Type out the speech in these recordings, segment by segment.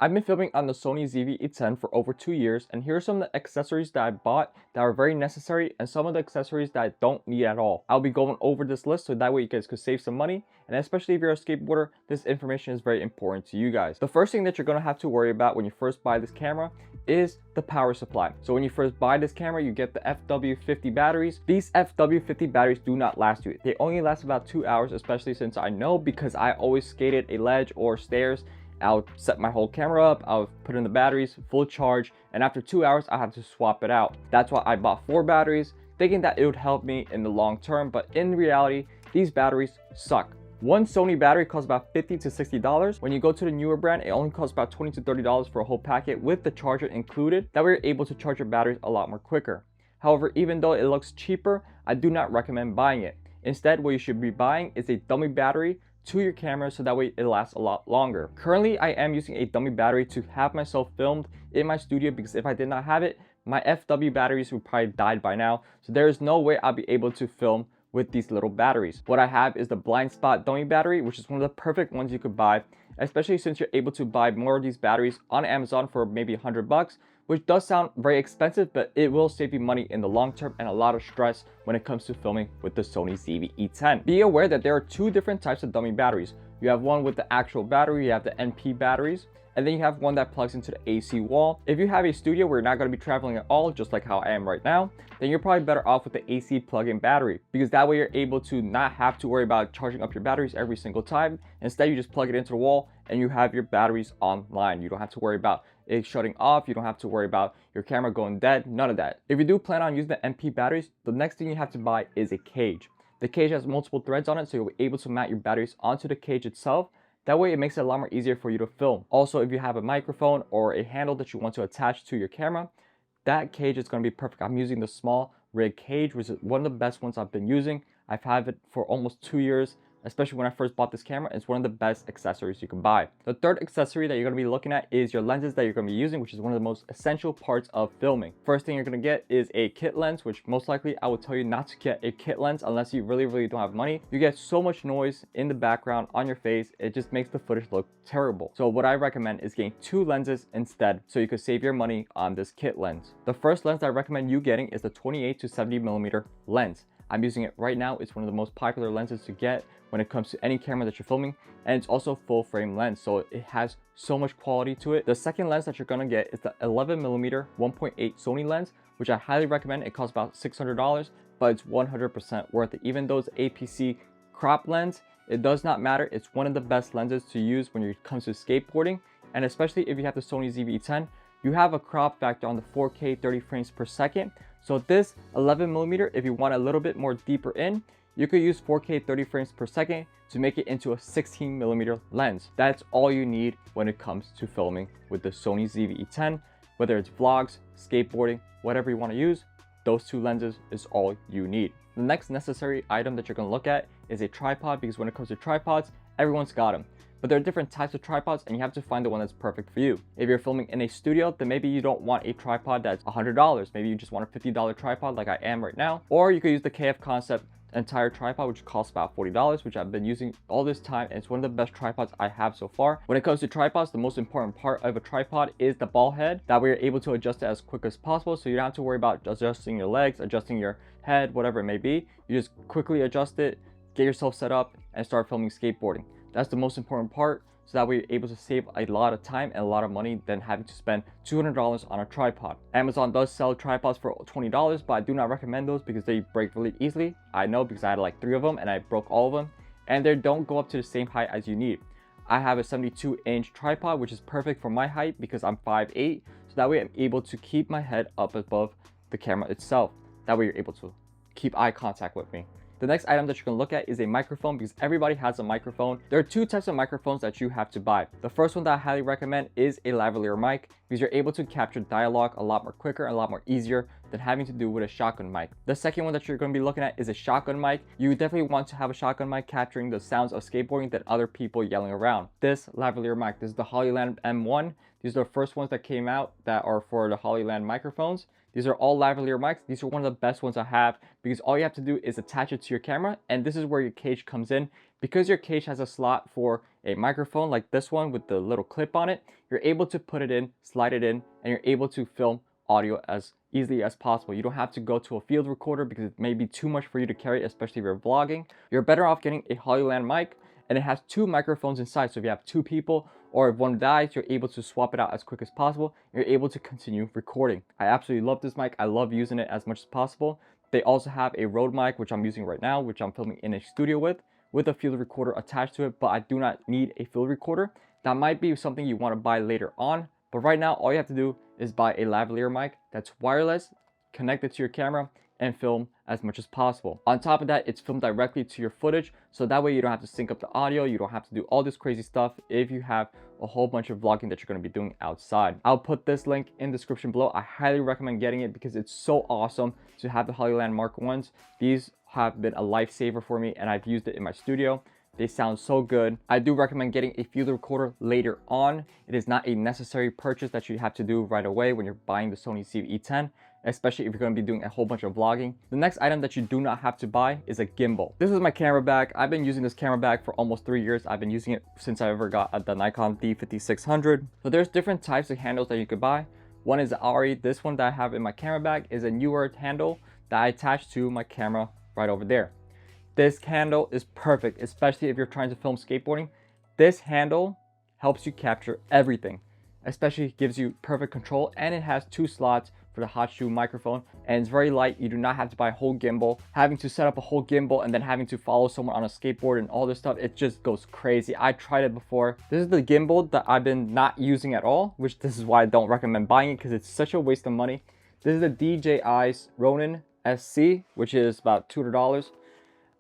I've been filming on the Sony ZV-E10 for over 2 years, and here are some of the accessories that I bought that are very necessary and some of the accessories that I don't need at all. I'll be going over this list so that way you guys could save some money, and especially if you're a skateboarder, this information is very important to you guys. The first thing that you're going to have to worry about when you first buy this camera is the power supply. So when you first buy this camera, you get the FW50 batteries. These FW50 batteries do not last you. They only last about 2 hours, especially since I know because I always skated a ledge or stairs. I'll set my whole camera up, I'll put in the batteries, full charge, and after 2 hours, I have to swap it out. That's why I bought 4 batteries, thinking that it would help me in the long term, but in reality, these batteries suck. One Sony battery costs about $50 to $60. When you go to the newer brand, it only costs about $20 to $30 for a whole packet with the charger included. That way you're able to charge your batteries a lot more quicker. However, even though it looks cheaper, I do not recommend buying it. Instead, what you should be buying is a dummy battery to your camera so that way it lasts a lot longer. Currently, I am using a dummy battery to have myself filmed in my studio because if I did not have it, my FW batteries would probably died by now. So there is no way I'll be able to film with these little batteries. What I have is the blind spot dummy battery, which is one of the perfect ones you could buy, especially since you're able to buy more of these batteries on Amazon for maybe $100, which does sound very expensive, but it will save you money in the long term and a lot of stress when it comes to filming with the Sony ZV-E10. Be aware that there are 2 different types of dummy batteries. You have one with the actual battery, you have the NP batteries, and then you have one that plugs into the AC wall. If you have a studio where you're not going to be traveling at all, just like how I am right now, then you're probably better off with the AC plug-in battery, because that way you're able to not have to worry about charging up your batteries every single time. Instead, you just plug it into the wall and you have your batteries online. You don't have to worry about it shutting off. You don't have to worry about your camera going dead, none of that. If you do plan on using the NP batteries, the next thing you have to buy is a cage. The cage has multiple threads on it, so you'll be able to mount your batteries onto the cage itself. That way it makes it a lot more easier for you to film. Also, if you have a microphone or a handle that you want to attach to your camera, that cage is going to be perfect. I'm using the small rig cage, which is one of the best ones I've been using. I've had it for almost 2 years, especially when I first bought this camera. It's one of the best accessories you can buy. The third accessory that you're going to be looking at is your lenses that you're going to be using, which is one of the most essential parts of filming. First thing you're going to get is a kit lens, which most likely I would tell you not to get a kit lens unless you really don't have money. You get so much noise in the background on your face, it just makes the footage look terrible. So what I recommend is getting 2 lenses instead so you could save your money on this kit lens. The first lens that I recommend you getting is the 28 to 70 millimeter lens. I'm using it right now. It's one of the most popular lenses to get when it comes to any camera that you're filming, and it's also full frame lens, so it has so much quality to it. The second lens that you're gonna get is the 11mm 1.8 Sony lens, which I highly recommend. It costs about $600, but it's 100% worth it. Even though it's APC crop lens, it does not matter. It's one of the best lenses to use when it comes to skateboarding, and especially if you have the Sony ZV-E10, you have a crop factor on the 4K 30 frames per second. So this 11mm, if you want a little bit more deeper in, you could use 4K 30 frames per second to make it into a 16mm lens. That's all you need when it comes to filming with the Sony ZV-E10, whether it's vlogs, skateboarding, whatever you want to use, those 2 lenses is all you need. The next necessary item that you're going to look at is a tripod, because when it comes to tripods, everyone's got them. But there are different types of tripods and you have to find the one that's perfect for you. If you're filming in a studio, then maybe you don't want a tripod that's $100. Maybe you just want a $50 tripod like I am right now. Or you could use the KF Concept entire tripod, which costs about $40, which I've been using all this time, and it's one of the best tripods I have so far. When it comes to tripods, the most important part of a tripod is the ball head. That way you're able to adjust it as quick as possible, so you don't have to worry about adjusting your legs, adjusting your head, whatever it may be. You just quickly adjust it, get yourself set up, and start filming skateboarding. That's the most important part, so that way you're able to save a lot of time and a lot of money than having to spend $200 on a tripod. Amazon does sell tripods for $20, but I do not recommend those because they break really easily. I know, because I had like 3 of them and I broke all of them, and they don't go up to the same height as you need. I have a 72-inch tripod, which is perfect for my height because I'm 5'8", so that way I'm able to keep my head up above the camera itself. That way you're able to keep eye contact with me. The next item that you're going to look at is a microphone, because everybody has a microphone. There are 2 types of microphones that you have to buy. The first one that I highly recommend is a lavalier mic, because you're able to capture dialogue a lot more quicker and a lot more easier than having to do with a shotgun mic. The second one that you're going to be looking at is a shotgun mic. You definitely want to have a shotgun mic capturing the sounds of skateboarding than other people yelling around. This lavalier mic, this is the Hollyland M1. These are the first ones that came out that are for the Hollyland microphones. These are all lavalier mics. These are one of the best ones I have, because all you have to do is attach it to your camera, and this is where your cage comes in. Because your case has a slot for a microphone like this one with the little clip on it, you're able to put it in, slide it in, and you're able to film audio as easily as possible. You don't have to go to a field recorder because it may be too much for you to carry, especially if you're vlogging. You're better off getting a Hollyland mic, and it has 2 microphones inside. So if you have 2 people, or if one dies, you're able to swap it out as quick as possible. You're able to continue recording. I absolutely love this mic. I love using it as much as possible. They also have a Rode mic, which I'm using right now, which I'm filming in a studio with a field recorder attached to it, but I do not need a field recorder. That might be something you want to buy later on, but right now all you have to do is buy a lavalier mic that's wireless, connect it to your camera, and film as much as possible. On top of that, it's filmed directly to your footage, so that way you don't have to sync up the audio, you don't have to do all this crazy stuff if you have a whole bunch of vlogging that you're going to be doing outside. I'll put this link in the description below. I highly recommend getting it because it's so awesome to have the Hollyland Mark 1s. These have been a lifesaver for me, and I've used it in my studio. They sound so good. I do recommend getting a field recorder later on. It is not a necessary purchase that you have to do right away when you're buying the Sony ZV-E10, especially if you're going to be doing a whole bunch of vlogging. The next item that you do not have to buy is a gimbal. This is my camera bag. I've been using this camera bag for almost 3 years. I've been using it since I ever got the Nikon D5600. So there's different types of handles that you could buy. One is the ARRI. This one that I have in my camera bag is a newer handle that I attach to my camera right over there. This handle is perfect, especially if you're trying to film skateboarding. This handle helps you capture everything, especially gives you perfect control, and it has 2 slots for the hot shoe microphone, and it's very light. You do not have to buy a whole gimbal. Having to set up a whole gimbal and then having to follow someone on a skateboard and all this stuff, it just goes crazy. I tried it before. This is the gimbal that I've been not using at all, which this is why I don't recommend buying it because it's such a waste of money. This is the DJI's Ronin SC, which is about $200.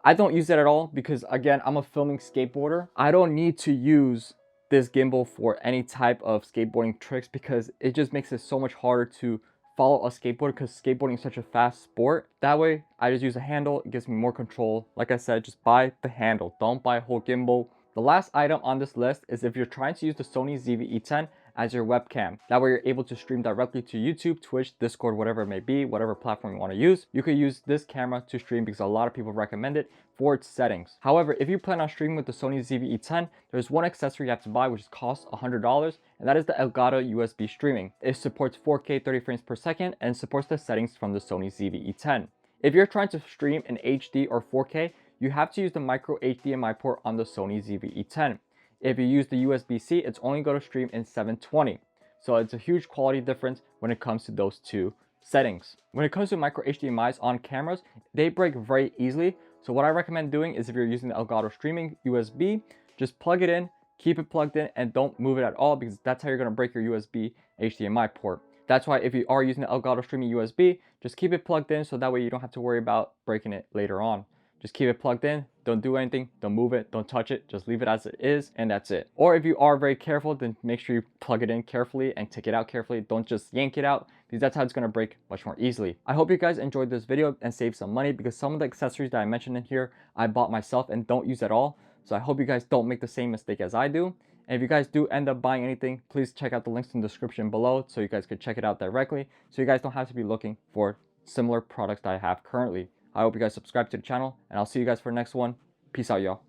I don't use that at all because, again, I'm a filming skateboarder. I don't need to use this gimbal for any type of skateboarding tricks because it just makes it so much harder to follow a skateboarder because skateboarding is such a fast sport. That way, I just use a handle. It gives me more control. Like I said, just buy the handle. Don't buy a whole gimbal. The last item on this list is if you're trying to use the Sony ZV-E10 as your webcam. That way you're able to stream directly to YouTube, Twitch, Discord, whatever it may be, whatever platform you want to use. You could use this camera to stream because a lot of people recommend it for its settings. However, if you plan on streaming with the Sony ZV-E10, there's one accessory you have to buy which costs $100, and that is the Elgato USB streaming. It supports 4K 30 frames per second and supports the settings from the Sony ZV-E10. If you're trying to stream in HD or 4K, you have to use the micro HDMI port on the Sony ZV-E10. If you use the USB-C, it's only going to stream in 720. So it's a huge quality difference when it comes to those 2 settings. When it comes to micro HDMIs on cameras, they break very easily. So what I recommend doing is if you're using the Elgato streaming USB, just plug it in, keep it plugged in, and don't move it at all because that's how you're going to break your USB HDMI port. That's why if you are using the Elgato streaming USB, just keep it plugged in so that way you don't have to worry about breaking it later on. Just keep it plugged in, don't do anything, don't move it, don't touch it, just leave it as it is, and that's it. Or if you are very careful, then make sure you plug it in carefully and take it out carefully. Don't just yank it out because that's how it's gonna break much more easily. I hope you guys enjoyed this video and saved some money because some of the accessories that I mentioned in here, I bought myself and don't use at all. So I hope you guys don't make the same mistake as I do. And if you guys do end up buying anything, please check out the links in the description below so you guys could check it out directly. So you guys don't have to be looking for similar products that I have currently. I hope you guys subscribe to the channel, and I'll see you guys for the next one. Peace out, y'all.